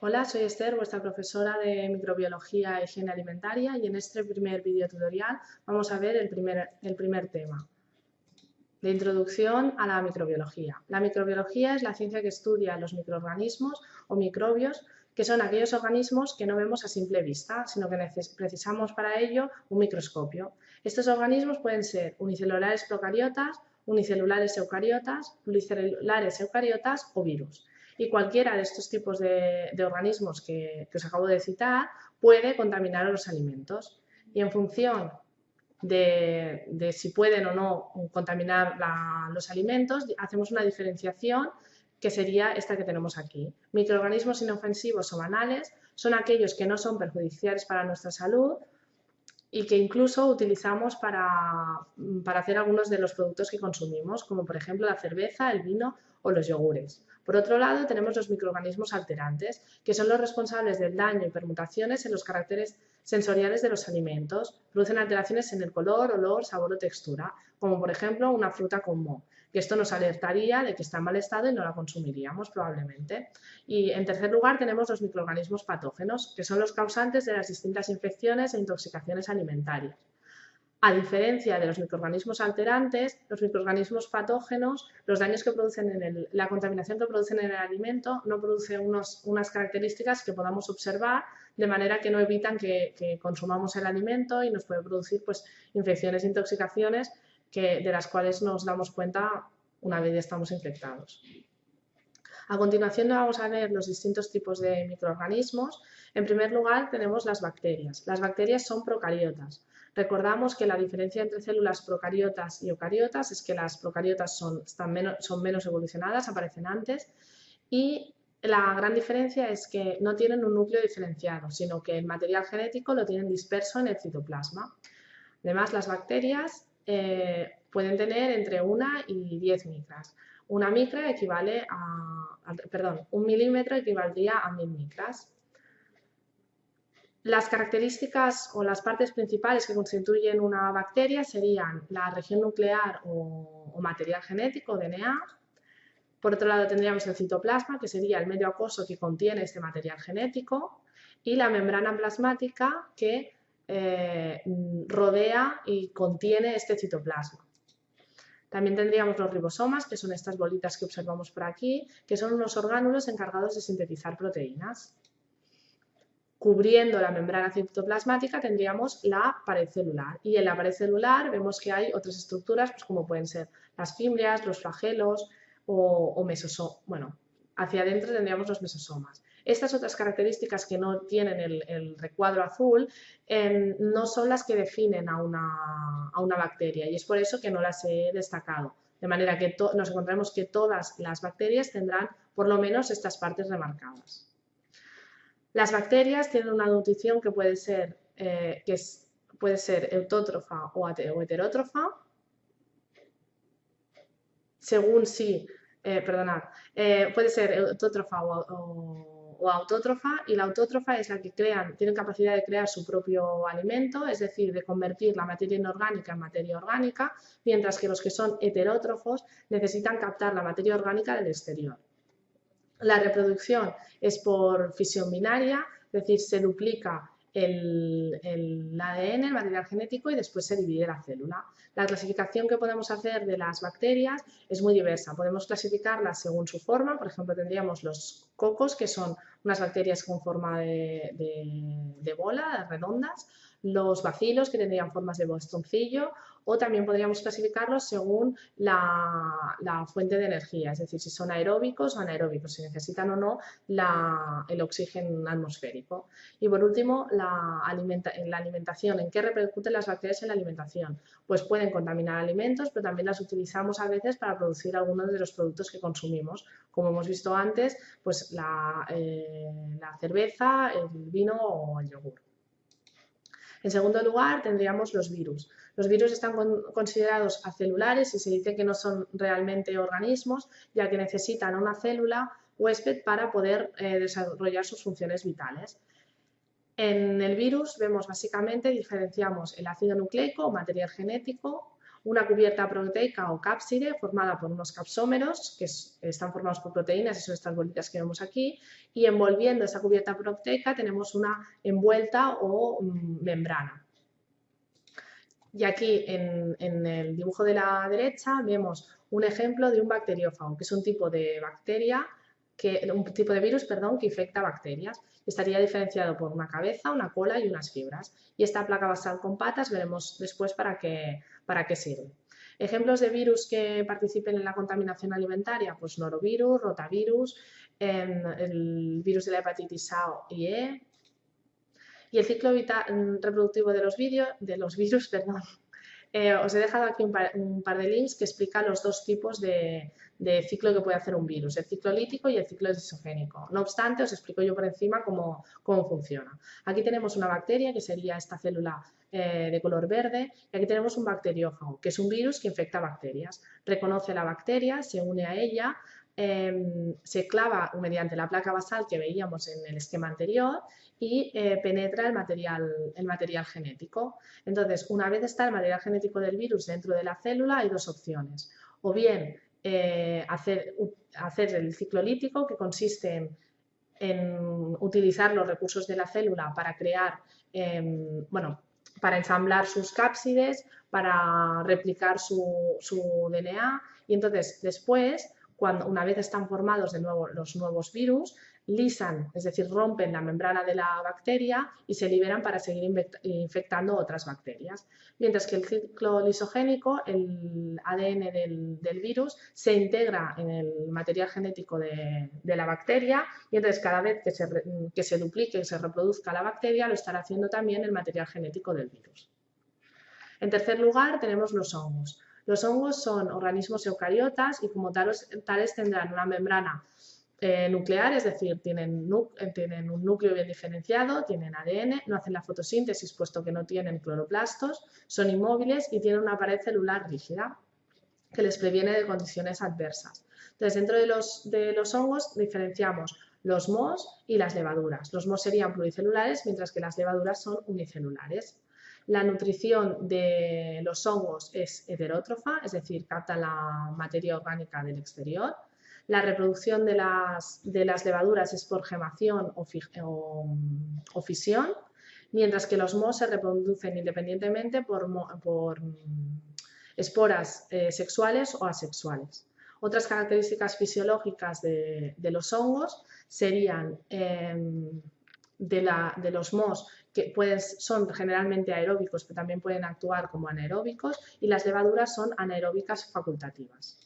Hola, soy Esther, vuestra profesora de microbiología e higiene alimentaria, y en este primer video tutorial vamos a ver el primer tema de introducción a la microbiología. La microbiología es la ciencia que estudia los microorganismos o microbios, que son aquellos organismos que no vemos a simple vista, sino que precisamos para ello un microscopio. Estos organismos pueden ser unicelulares procariotas, unicelulares eucariotas, pluricelulares eucariotas o virus. Y cualquiera de estos tipos de organismos que os acabo de citar puede contaminar los alimentos. Y en función de si pueden o no contaminar los alimentos, hacemos una diferenciación que sería esta que tenemos aquí. Microorganismos inofensivos o banales son aquellos que no son perjudiciales para nuestra salud y que incluso utilizamos para hacer algunos de los productos que consumimos, como por ejemplo la cerveza, el vino o los yogures. Por otro lado, tenemos los microorganismos alterantes, que son los responsables del daño y permutaciones en los caracteres sensoriales de los alimentos. Producen alteraciones en el color, olor, sabor o textura, como por ejemplo una fruta con moho, que esto nos alertaría de que está en mal estado y no la consumiríamos probablemente. Y en tercer lugar tenemos los microorganismos patógenos, que son los causantes de las distintas infecciones e intoxicaciones alimentarias. A diferencia de los microorganismos alterantes, los microorganismos patógenos, los daños que producen la contaminación que producen en el alimento no produce unas características que podamos observar, de manera que no evitan que consumamos el alimento y nos puede producir pues, infecciones e intoxicaciones de las cuales nos damos cuenta una vez ya estamos infectados. A continuación vamos a ver los distintos tipos de microorganismos. En primer lugar tenemos las bacterias. Las bacterias son procariotas. Recordamos que la diferencia entre células procariotas y eucariotas es que las procariotas son menos evolucionadas, aparecen antes, y la gran diferencia es que no tienen un núcleo diferenciado, sino que el material genético lo tienen disperso en el citoplasma. Además, las bacterias pueden tener entre 1 y 10 micras. Una micra equivale un milímetro equivaldría a 1000 micras. Las características o las partes principales que constituyen una bacteria serían la región nuclear o material genético, DNA. Por otro lado tendríamos el citoplasma, que sería el medio acuoso que contiene este material genético, y la membrana plasmática que rodea y contiene este citoplasma. También tendríamos los ribosomas, que son estas bolitas que observamos por aquí, que son unos orgánulos encargados de sintetizar proteínas. Cubriendo la membrana citoplasmática tendríamos la pared celular, y en la pared celular vemos que hay otras estructuras, pues como pueden ser las fimbrias, los flagelos o mesosomas. Bueno, hacia adentro tendríamos los mesosomas. Estas otras características que no tienen el recuadro azul no son las que definen a una bacteria, y es por eso que no las he destacado. De manera que nos encontramos que todas las bacterias tendrán por lo menos estas partes remarcadas. Las bacterias tienen una nutrición que puede ser autótrofa o heterótrofa, según si, puede ser autótrofa o autótrofa, y la autótrofa es la que tiene capacidad de crear su propio alimento, es decir, de convertir la materia inorgánica en materia orgánica, mientras que los que son heterótrofos necesitan captar la materia orgánica del exterior. La reproducción es por fisión binaria, es decir, se duplica el ADN, el material genético, y después se divide la célula. La clasificación que podemos hacer de las bacterias es muy diversa. Podemos clasificarlas según su forma. Por ejemplo, tendríamos los cocos, que son unas bacterias con forma de bola, redondas, los bacilos, que tendrían formas de bastoncillo, o también podríamos clasificarlos según la fuente de energía, es decir, si son aeróbicos o anaeróbicos, si necesitan o no el oxígeno atmosférico. Y por último, la alimentación. ¿En qué repercuten las bacterias en la alimentación? Pues pueden contaminar alimentos, pero también las utilizamos a veces para producir algunos de los productos que consumimos. Como hemos visto antes, pues la cerveza, el vino o el yogur. En segundo lugar, tendríamos los virus. Los virus están considerados acelulares y se dice que no son realmente organismos, ya que necesitan una célula huésped para poder desarrollar sus funciones vitales. En el virus vemos básicamente, diferenciamos el ácido nucleico o material genético una cubierta proteica o cápside formada por unos capsómeros que están formados por proteínas, y son estas bolitas que vemos aquí, y envolviendo esa cubierta proteica tenemos una envuelta o membrana. Y aquí en el dibujo de la derecha vemos un ejemplo de un bacteriófago, que es un tipo de bacteria, un tipo de virus, perdón, que infecta bacterias. Estaría diferenciado por una cabeza, una cola y unas fibras. Y esta placa basal con patas veremos después para qué sirve. Ejemplos de virus que participen en la contaminación alimentaria, pues norovirus, rotavirus, el virus de la hepatitis A y E. Y el ciclo reproductivo de los virus, perdón. Os he dejado aquí un par de links que explican los dos tipos de ciclo que puede hacer un virus, el ciclo lítico y el ciclo lisogénico. No obstante, os explico yo por encima cómo funciona. Aquí tenemos una bacteria, que sería esta célula de color verde, y aquí tenemos un bacteriófago, que es un virus que infecta bacterias. Reconoce la bacteria, se une a ella, se clava mediante la placa basal que veíamos en el esquema anterior y penetra el material genético. Entonces, una vez está el material genético del virus dentro de la célula, hay dos opciones. O bien hacer el ciclo lítico, que consiste en utilizar los recursos de la célula para crear, para ensamblar sus cápsides, para replicar su DNA, y entonces después, una vez están formados de nuevo los nuevos virus, lisan, es decir, rompen la membrana de la bacteria y se liberan para seguir infectando otras bacterias. Mientras que el ciclo lisogénico, el ADN del virus, se integra en el material genético de la bacteria, y entonces cada vez que se duplique y se reproduzca la bacteria, lo estará haciendo también el material genético del virus. En tercer lugar, tenemos los hongos. Los hongos son organismos eucariotas y como tales tendrán una membrana nuclear, es decir, tienen un núcleo bien diferenciado, tienen ADN, no hacen la fotosíntesis puesto que no tienen cloroplastos, son inmóviles y tienen una pared celular rígida que les previene de condiciones adversas. Entonces, dentro de los hongos diferenciamos los mohos y las levaduras. Los mohos serían pluricelulares, mientras que las levaduras son unicelulares. La nutrición de los hongos es heterótrofa, es decir, captan la materia orgánica del exterior. La reproducción de las levaduras es por gemación o fisión, mientras que los mohos se reproducen independientemente por esporas sexuales o asexuales. Otras características fisiológicas de los hongos serían de los mohos, que son generalmente aeróbicos, pero también pueden actuar como anaeróbicos, y las levaduras son anaeróbicas facultativas.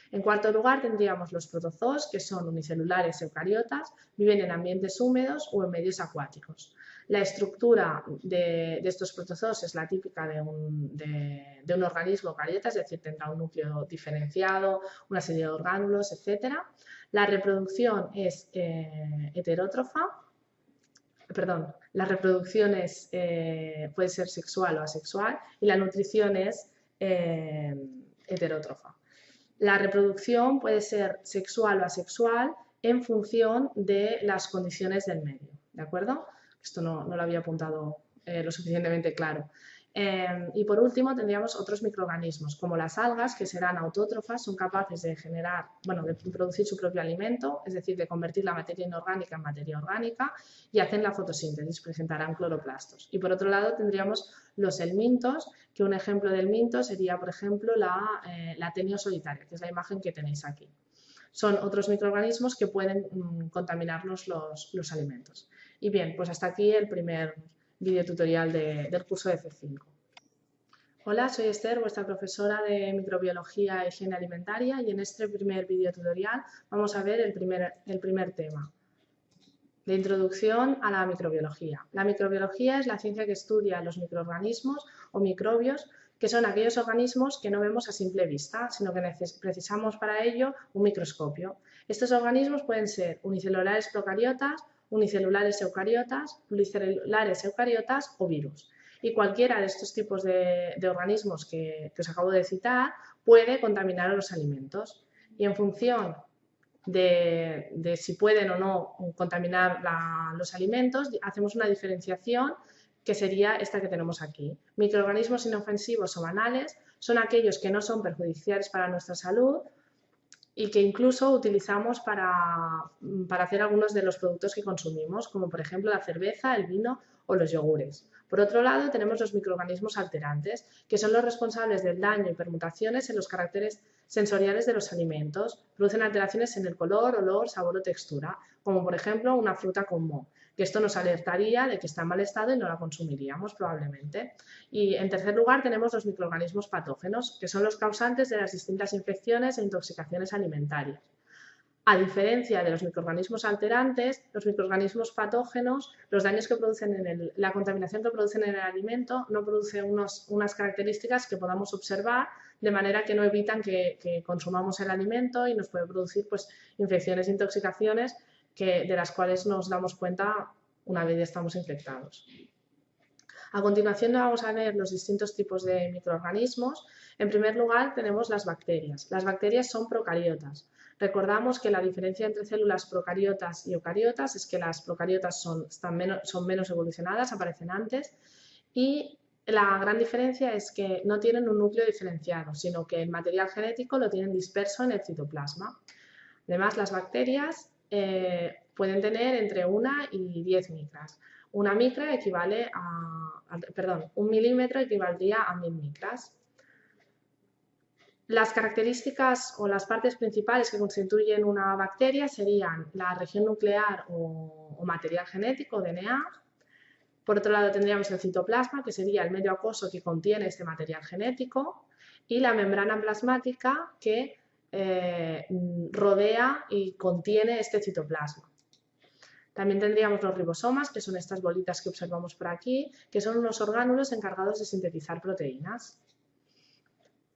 En cuarto lugar, tendríamos los protozoos, que son unicelulares eucariotas, viven en ambientes húmedos o en medios acuáticos. La estructura de estos protozoos es la típica de un organismo eucariota, es decir, tendrá un núcleo diferenciado, una serie de orgánulos, etc. La reproducción es heterótrofa. Perdón, la reproducción puede ser sexual o asexual, y la nutrición es heterótrofa. La reproducción puede ser sexual o asexual en función de las condiciones del medio, ¿de acuerdo? Esto no lo había apuntado lo suficientemente claro. Y por último tendríamos otros microorganismos, como las algas, que serán autótrofas, son capaces de de producir su propio alimento, es decir, de convertir la materia inorgánica en materia orgánica, y hacen la fotosíntesis, presentarán cloroplastos. Y por otro lado tendríamos los helmintos, que un ejemplo del minto sería, por ejemplo, la tenio solitaria, que es la imagen que tenéis aquí. Son otros microorganismos que pueden contaminarnos los alimentos. Y bien, pues hasta aquí el primer vídeo tutorial del curso de C5. Hola, soy Esther, vuestra profesora de microbiología e higiene alimentaria, y en este primer vídeo tutorial vamos a ver el primer tema, de introducción a la microbiología. La microbiología es la ciencia que estudia los microorganismos o microbios, que son aquellos organismos que no vemos a simple vista, sino que precisamos para ello un microscopio. Estos organismos pueden ser unicelulares procariotas, unicelulares eucariotas, pluricelulares eucariotas o virus. Y cualquiera de estos tipos de organismos que os acabo de citar puede contaminar los alimentos. Y en función de si pueden o no contaminar los alimentos, hacemos una diferenciación que sería esta que tenemos aquí. Microorganismos inofensivos o banales son aquellos que no son perjudiciales para nuestra salud y que incluso utilizamos para hacer algunos de los productos que consumimos, como por ejemplo la cerveza, el vino o los yogures. Por otro lado, tenemos los microorganismos alterantes, que son los responsables del daño y permutaciones en los caracteres sensoriales de los alimentos. Producen alteraciones en el color, olor, sabor o textura, como por ejemplo una fruta con moho, que esto nos alertaría de que está en mal estado y no la consumiríamos probablemente. Y en tercer lugar tenemos los microorganismos patógenos, que son los causantes de las distintas infecciones e intoxicaciones alimentarias. A diferencia de los microorganismos alterantes, los microorganismos patógenos, los daños que producen la contaminación que producen en el alimento no produce unas características que podamos observar, de manera que no evitan que consumamos el alimento y nos puede producir pues, infecciones e intoxicaciones de las cuales nos damos cuenta una vez ya estamos infectados. A continuación vamos a ver los distintos tipos de microorganismos. En primer lugar tenemos las bacterias. Las bacterias son procariotas. Recordamos que la diferencia entre células procariotas y eucariotas es que las procariotas son menos evolucionadas, aparecen antes, y la gran diferencia es que no tienen un núcleo diferenciado, sino que el material genético lo tienen disperso en el citoplasma. Además, las bacterias pueden tener entre 1 y 10 micras. Una micra equivale un milímetro equivaldría a 1000 micras. Las características o las partes principales que constituyen una bacteria serían la región nuclear o material genético, DNA. Por otro lado tendríamos el citoplasma, que sería el medio acuoso que contiene este material genético, y la membrana plasmática que rodea y contiene este citoplasma. También tendríamos los ribosomas, que son estas bolitas que observamos por aquí, que son unos orgánulos encargados de sintetizar proteínas.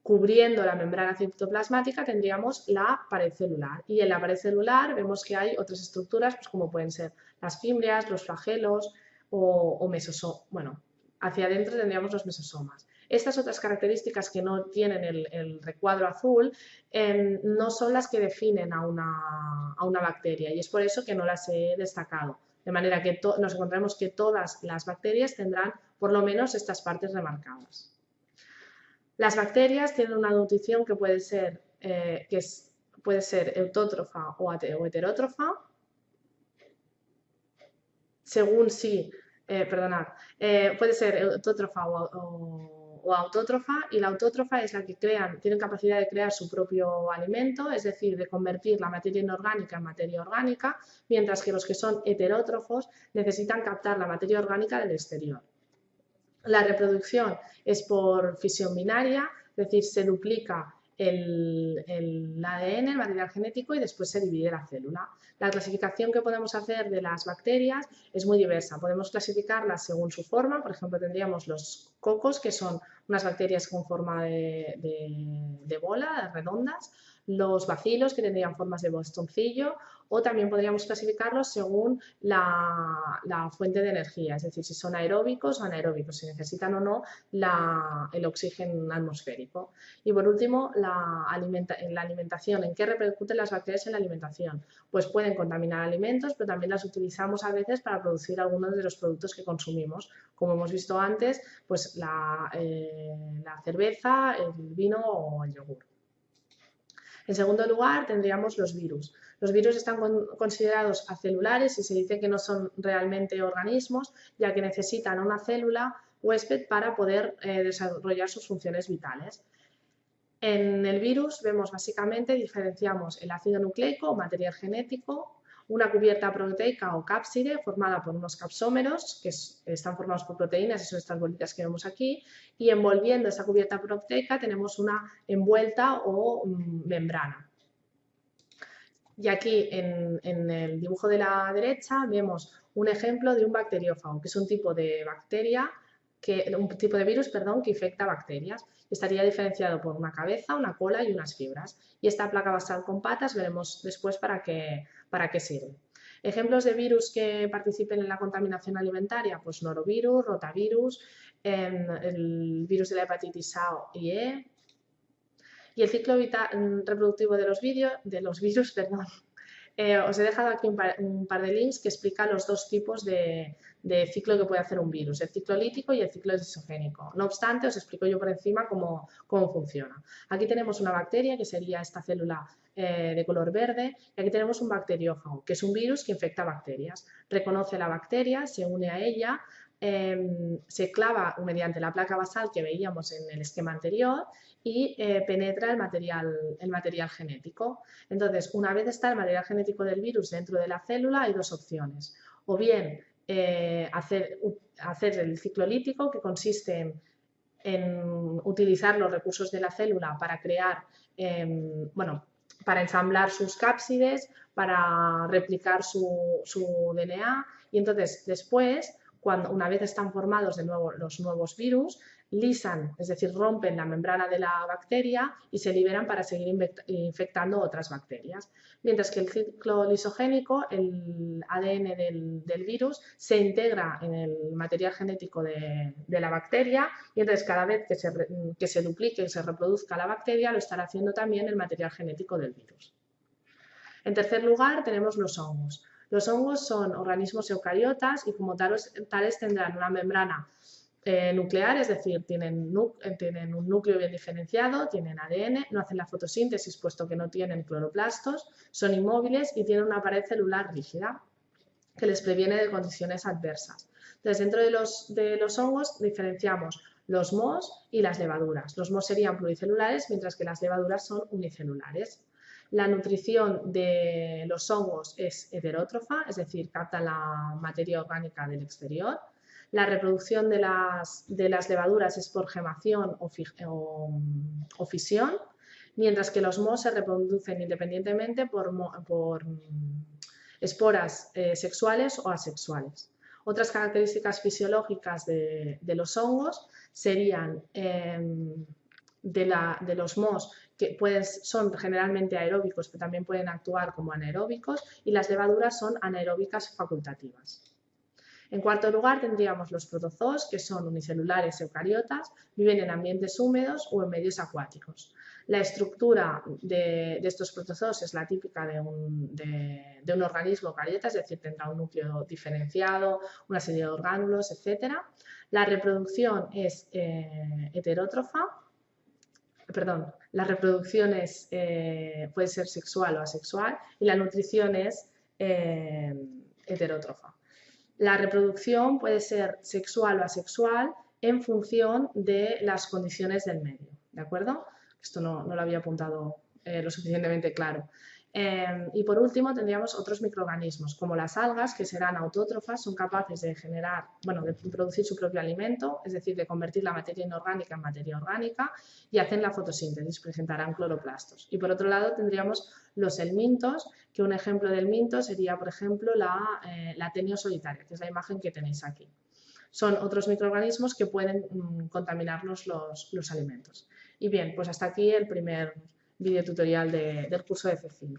Cubriendo la membrana citoplasmática tendríamos la pared celular, y en la pared celular vemos que hay otras estructuras pues como pueden ser las fimbrias, los flagelos o mesosomas. Bueno, hacia adentro tendríamos los mesosomas. Estas otras características que no tienen el recuadro azul no son las que definen a una bacteria, y es por eso que no las he destacado. De manera que nos encontramos que todas las bacterias tendrán por lo menos estas partes remarcadas. Las bacterias tienen una nutrición que puede ser autótrofa o heterótrofa, según si, puede ser autótrofa o autótrofa, y la autótrofa es la que tienen capacidad de crear su propio alimento, es decir, de convertir la materia inorgánica en materia orgánica, mientras que los que son heterótrofos necesitan captar la materia orgánica del exterior. La reproducción es por fisión binaria, es decir, se duplica el ADN, el material genético, y después se divide la célula. La clasificación que podemos hacer de las bacterias es muy diversa. Podemos clasificarlas según su forma. Por ejemplo, tendríamos los cocos, que son unas bacterias con forma de bola, redondas, los bacilos, que tendrían formas de bastoncillo, o también podríamos clasificarlos según la fuente de energía, es decir, si son aeróbicos o anaeróbicos, si necesitan o no el oxígeno atmosférico. Y por último, la alimentación. ¿En qué repercuten las bacterias en la alimentación? Pues pueden contaminar alimentos, pero también las utilizamos a veces para producir algunos de los productos que consumimos. Como hemos visto antes, pues la cerveza, el vino o el yogur. En segundo lugar, tendríamos los virus. Los virus están considerados acelulares y se dice que no son realmente organismos, ya que necesitan una célula huésped para poder desarrollar sus funciones vitales. En el virus vemos básicamente, diferenciamos el ácido nucleico o material genético, una cubierta proteica o cápside formada por unos capsómeros que están formados por proteínas, y son estas bolitas que vemos aquí, y envolviendo esa cubierta proteica tenemos una envuelta o membrana. Y aquí en el dibujo de la derecha vemos un ejemplo de un bacteriófago, que es un tipo de bacteria, un tipo de virus, que infecta bacterias. Estaría diferenciado por una cabeza, una cola y unas fibras. Y esta placa basal con patas veremos después para qué sirve. Ejemplos de virus que participen en la contaminación alimentaria, pues norovirus, rotavirus, el virus de la hepatitis A y E. Y el ciclo reproductivo de los virus Os he dejado aquí un par de links que explican los dos tipos de ciclo que puede hacer un virus, el ciclo lítico y el ciclo lisogénico. No obstante, os explico yo por encima cómo funciona. Aquí tenemos una bacteria, que sería esta célula de color verde, y aquí tenemos un bacteriófago, que es un virus que infecta bacterias. Reconoce la bacteria, se une a ella, se clava mediante la placa basal que veíamos en el esquema anterior y penetra el material genético. Entonces, una vez está el material genético del virus dentro de la célula, hay dos opciones. O bien hacer el ciclo lítico, que consiste en utilizar los recursos de la célula para crear, para ensamblar sus cápsides, para replicar su DNA, y entonces después, una vez están formados de nuevo los nuevos virus, lisan, es decir, rompen la membrana de la bacteria y se liberan para seguir infectando otras bacterias. Mientras que el ciclo lisogénico, el ADN del virus, se integra en el material genético de la bacteria, y entonces cada vez que se duplique y se reproduzca la bacteria, lo estará haciendo también el material genético del virus. En tercer lugar, tenemos los hongos. Los hongos son organismos eucariotas y como tales tendrán una membrana nuclear, es decir, tienen un núcleo bien diferenciado, tienen ADN, no hacen la fotosíntesis puesto que no tienen cloroplastos, son inmóviles y tienen una pared celular rígida que les previene de condiciones adversas. Entonces, dentro de los hongos diferenciamos los mohos y las levaduras. Los mohos serían pluricelulares, mientras que las levaduras son unicelulares. La nutrición de los hongos es heterótrofa, es decir, captan la materia orgánica del exterior. La reproducción de las levaduras es por gemación o fisión, mientras que los mohos se reproducen independientemente por esporas sexuales o asexuales. Otras características fisiológicas de los hongos serían de los mohos, que son generalmente aeróbicos, pero también pueden actuar como anaeróbicos, y las levaduras son anaeróbicas facultativas. En cuarto lugar, tendríamos los protozoos, que son unicelulares eucariotas, viven en ambientes húmedos o en medios acuáticos. La estructura de estos protozoos es la típica de un organismo eucariota, es decir, tendrá un núcleo diferenciado, una serie de orgánulos, etc. La reproducción es heterótrofa. Perdón, la reproducción puede ser sexual o asexual y la nutrición es heterótrofa. La reproducción puede ser sexual o asexual en función de las condiciones del medio, ¿de acuerdo? Esto no lo había apuntado lo suficientemente claro. Y por último tendríamos otros microorganismos como las algas, que serán autótrofas, son capaces de de producir su propio alimento, es decir, de convertir la materia inorgánica en materia orgánica, y hacen la fotosíntesis, presentarán cloroplastos. Y por otro lado tendríamos los helmintos, que un ejemplo del minto sería, por ejemplo, la tenio solitaria, que es la imagen que tenéis aquí. Son otros microorganismos que pueden contaminarnos los alimentos. Y bien, pues hasta aquí el primer vídeo tutorial del curso de C5.